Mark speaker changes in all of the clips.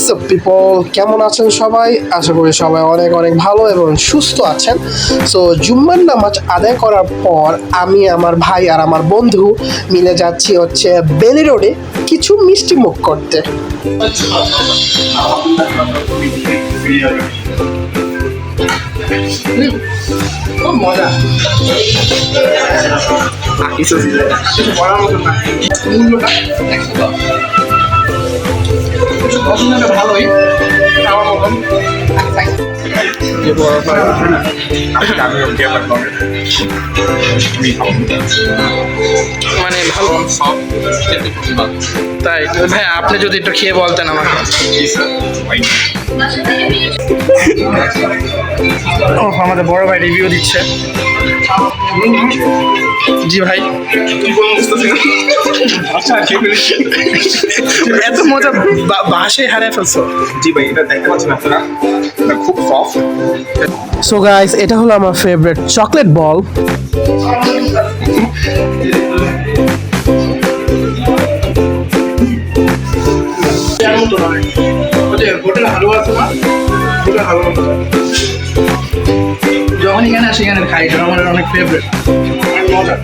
Speaker 1: WhatsApp people, কেমন আছেন সবাই? আশা করি সবাই অনেক অনেক ভালো এবং সুস্থ আছেন। সো জুম্মার নামাজ আদায় করার পর আমি, আমার ভাই আর আমার বন্ধু মিলে যাচ্ছি হচ্ছে বেলি রোডে কিছু মিষ্টি মুখ করতে।
Speaker 2: খুব মজা। কিছু বলার মতো না, মূল্যটা 110 টাকা ভালোই খাওয়ার মতন।
Speaker 3: মানে ভালো তাই ভাই, আপনি যদি একটু খেয়ে বলতেন আমাকে। ও, আমাদের বড় ভাই রিভিউ দিচ্ছে। জি ভাই, এত মজা বাসে হারিয়ে ফেলছো।
Speaker 2: জি ভাই, এটা দেখতে পাচ্ছেন আপনারা, এটা খুব সফট।
Speaker 1: সো গাইস, এটা হলো আমার ফেভারিট চকলেট বল।
Speaker 3: যখন এখানে আসি এখানে খাই, এটা আমার অনেক ফেভারিট।
Speaker 2: মজা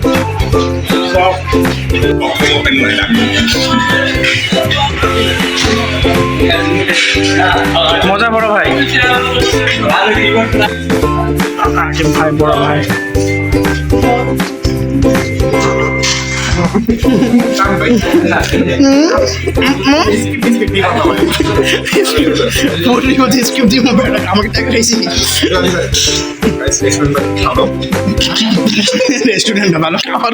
Speaker 3: মজা বড় ভাই। ভাই বড় ভাই আমাকে টাকা খাইছি। রেস্টুরেন্টটা ভালো খাবার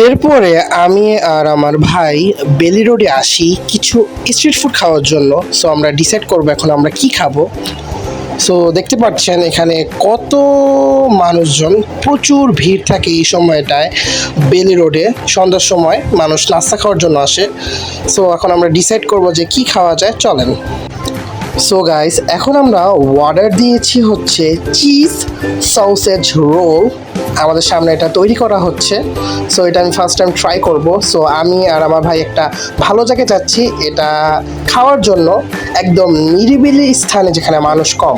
Speaker 1: এরপরে আমি আর আমার ভাই বেলি রোডে আসি কিছু স্ট্রিট ফুড খাওয়ার জন্য। সো আমরা ডিসাইড করবো এখন আমরা কি খাবো। সো দেখতে পাচ্ছেন এখানে কত মানুষজন, প্রচুর ভিড় থাকে এই সময়টায় বেলি রোডে। সন্ধ্যার সময় মানুষ নাস্তা খাওয়ার জন্য আসে। সো এখন আমরা ডিসাইড করব যে কি খাওয়া যায়, চলেন। সো গাইস, এখন আমরা অর্ডার দিয়েছি হচ্ছে চিজ সসেজ রোল। আমাদের সামনে এটা তৈরি করা হচ্ছে। সো এটা আমি ফার্স্ট টাইম ট্রাই করব। সো আমি আর আমার ভাই একটা ভালো জায়গায় যাচ্ছি এটা খাওয়ার জন্য, একদম নিরিবিলি স্থানে যেখানে মানুষ কম।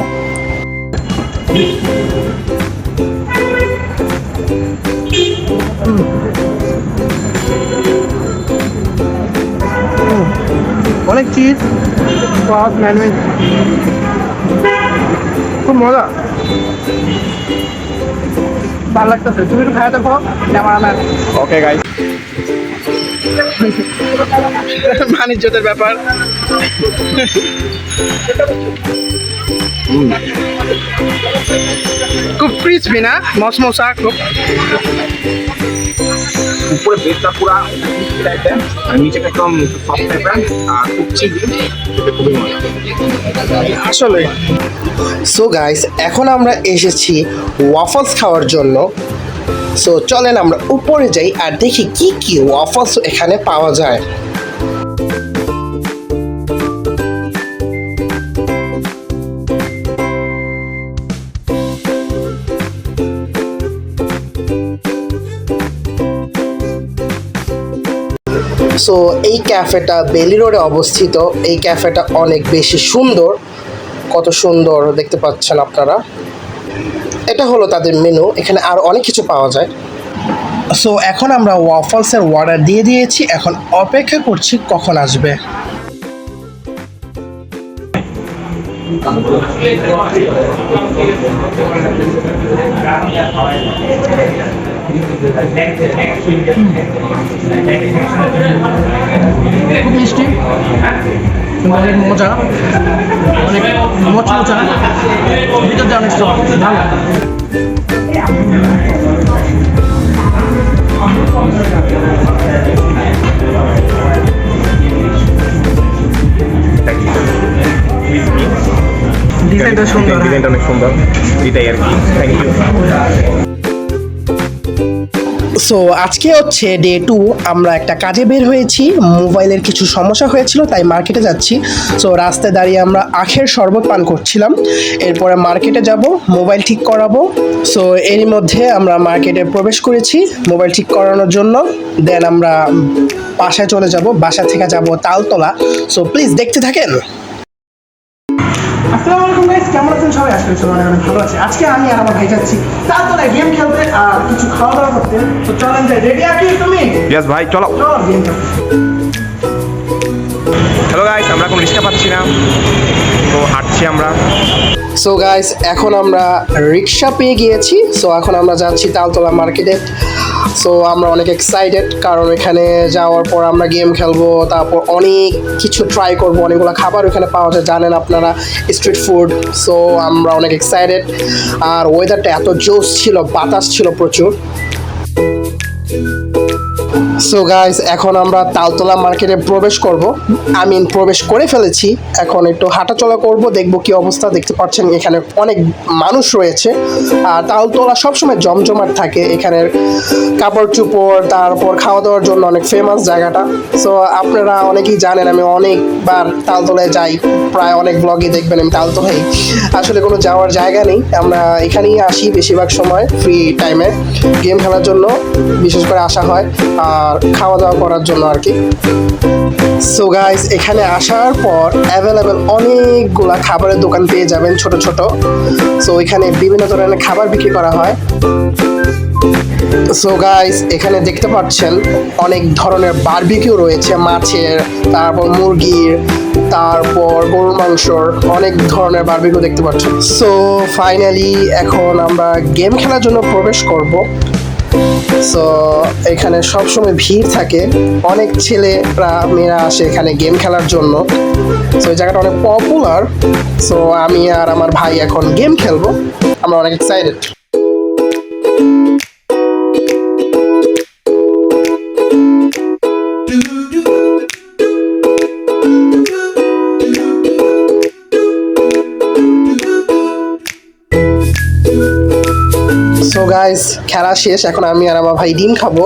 Speaker 3: অনেক চিজ, খুব মজা, ভালো লাগতেছে। তুমি একটু খাই দেখো।
Speaker 2: ওকে গাইস,
Speaker 3: বাণিজ্যতের ব্যাপার। খুব ক্রিসপি না, মশমশা খুব।
Speaker 2: উপরে বেসটা পুরা টাইপের আর নিচেটা একদম সফট টাইপের আর খুব চিজি, খুবই মজা
Speaker 3: আসলে।
Speaker 1: সো গাইস, এখন আমরা এসেছি ওয়াফলস খাওয়ার জন্য। সো চলেন আমরা উপরে যাই আর দেখি কি কি ওয়াফলস এখানে পাওয়া যায়। সো এই ক্যাফেটা বেলি রোডে অবস্থিত। এই ক্যাফেটা অনেক বেশি সুন্দর, কত সুন্দর দেখতে পাচ্ছেন আপনারা। এটা হলো তাদের মেনু, এখানে আর অনেক কিছু পাওয়া যায়। সো এখন আমরা ওয়াফলসের অর্ডার দিয়ে দিয়েছি, এখন অপেক্ষা করছি কখন আসবে।
Speaker 3: খুব মিষ্টি, অনেক মজা, অনেক মচমচা, ভিতরটা অনেক সফট, ভালো। ডিজাইনটা সুন্দর, ডিজাইনটা
Speaker 2: অনেক সুন্দর, এটাই আর কি। Thank you.
Speaker 1: সো আজকে হচ্ছে ডে 2, আমরা একটা কাজে বের হয়েছি, মোবাইলের কিছু সমস্যা হয়েছিল তাই মার্কেটে যাচ্ছি। সো রাস্তায় দাঁড়িয়ে আমরা আখের শরবত পান করছিলাম, এরপরে মার্কেটে যাব, মোবাইল ঠিক করাবো। সো এরই মধ্যে আমরা মার্কেটে প্রবেশ করেছি মোবাইল ঠিক করানোর জন্য, দেন আমরা বাসায় চলে যাব, বাসা থেকে যাব তালতলা। সো প্লিজ দেখতে থাকেন। আসসালামু আলাইকুম গাইস, কেমন আছেন সবাই? আজকে সবাই অনেক ভালো আছে। আজকে আমি আর আমার ভাই যাচ্ছি তালতলায় গেম খেলতে আর কিছু খাওয়া দাওয়া করতে। তো চলেন যাই, রেডি আছিস তুমি?
Speaker 2: ইয়েস ভাই, চলো।
Speaker 1: চল গেম খেলতে।
Speaker 2: হ্যালো গাইস, আমরা এখন রিক্সা পাচ্ছি না, তো হাঁটছি আমরা।
Speaker 1: সো গাইস, এখন আমরা রিক্সা পেয়ে গিয়েছি। সো এখন আমরা যাচ্ছি তালতলা মার্কেটে। সো আমরা অনেক এক্সাইটেড, কারণ এখানে যাওয়ার পর আমরা গেম খেলবো, তারপর অনেক কিছু ট্রাই করবো, অনেকগুলো খাবার ওখানে পাওয়া যায়, জানেন আপনারা, স্ট্রিট ফুড। সো আমরা অনেক এক্সাইটেড, আর ওয়েদারটা এত জোস ছিল, বাতাস ছিল প্রচুর। সো গাইস, এখন আমরা তালতলা মার্কেটে প্রবেশ করব, প্রবেশ করে ফেলেছি। এখন একটু হাঁটাচলা করব, দেখব কি অবস্থা। দেখতে পাচ্ছেন এখানে অনেক মানুষ রয়েছে, আর তালতলা সবসময় জমজমাট থাকে। এখানের কাপড় চোপড়, তারপর খাওয়া দাওয়ার জন্য অনেক ফেমাস জায়গাটা। সো আপনারা অনেকেই জানেন আমি অনেকবার তালতলায় যাই, প্রায় অনেক ব্লগে দেখবেন আমি তালতলায়। আসলে কোনো যাওয়ার জায়গা নেই, আমরা এখানেই আসি বেশিরভাগ সময় ফ্রি টাইমে, গেম খেলার জন্য বিশেষ করে আসা হয়, আর খাওয়া দাওয়া করার জন্য আর কি। সো গাইস, এখানে আসার পর অ্যাভেলেবেল অনেকগুলা খাবারের দোকান পেয়ে যাবেন, ছোট ছোট। সো এখানে বিভিন্ন ধরনের খাবার বিক্রি করা হয়। সো গাইস, এখানে দেখতে পাচ্ছেন অনেক ধরনের বারবিকিউ রয়েছে, মাছের, তারপর মুরগির, তারপর গরুর মাংসর, অনেক ধরনের বারবিকিউ দেখতে পাচ্ছেন। সো ফাইনালি এখন আমরা গেম খেলার জন্য প্রবেশ করব। সো এখানে সবসময় ভিড় থাকে, অনেক ছেলেরা মেয়েরা আসে এখানে গেম খেলার জন্য। সো এই জায়গাটা অনেক পপুলার। সো আমি আর আমার ভাই এখন গেম খেলবো, আমরা অনেক এক্সাইটেড। সো গাইস, খেলা শেষ, এখন আমি আর আমার ভাই ডিম খাবো।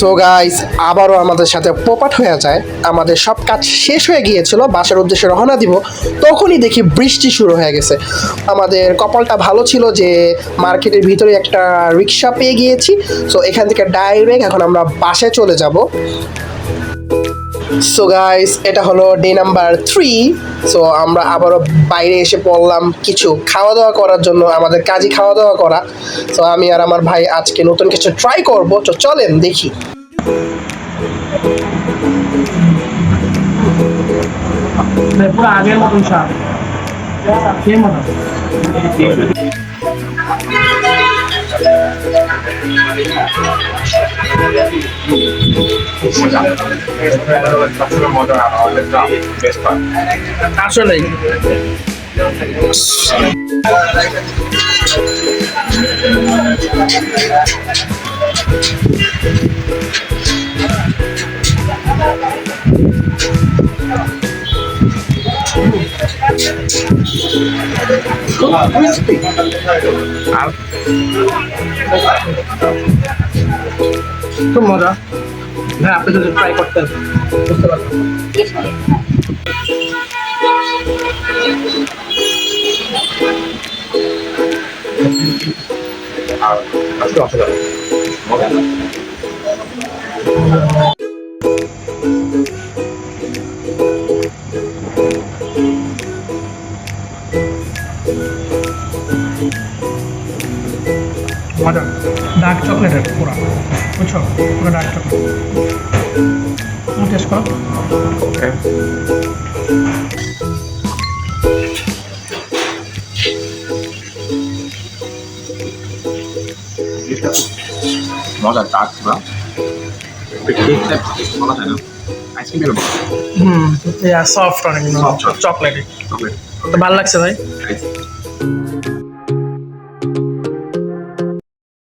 Speaker 1: সো গাইস, আবারও আমাদের সাথে পোপাট হয়ে যায়। আমাদের সব কাজ শেষ হয়ে গিয়েছিল, বাসার উদ্দেশ্যে রওনা দিব, তখনই দেখি বৃষ্টি শুরু হয়ে গেছে। আমাদের কপালটা ভালো ছিল যে মার্কেটের ভিতরে একটা রিক্সা পেয়ে গিয়েছি। সো এখান থেকে ডাইরেক্ট এখন আমরা বাসায় চলে যাব। সো গাইস, এটা হলো ডে নাম্বার 3। সো আমরা আবারও বাইরে এসে পড়লাম কিছু খাওয়া দাওয়া করার জন্য, আমাদের কাজই খাওয়া দাওয়া করা। সো আমি আর আমার ভাই আজকে নতুন কিছু ট্রাই করব, তো চলেন দেখি। পুরো আগের মতন স্বাদ, সেই মতো। আসলেই খুব মজা। হ্যাঁ, আপনি যদি ট্রাই করতেন বুঝতে পারতেন। মজা, ডার্ক চকলেটের পুরা, বুঝছো, পুরো ডার্ক চকলেট। টেস্ট করো।
Speaker 2: মজা, ডার্ক পুরা, মজা হয় না, আইসক্রিমের মতো।
Speaker 1: সফট অনেক, চকলেট। তো ভালো লাগছে ভাই।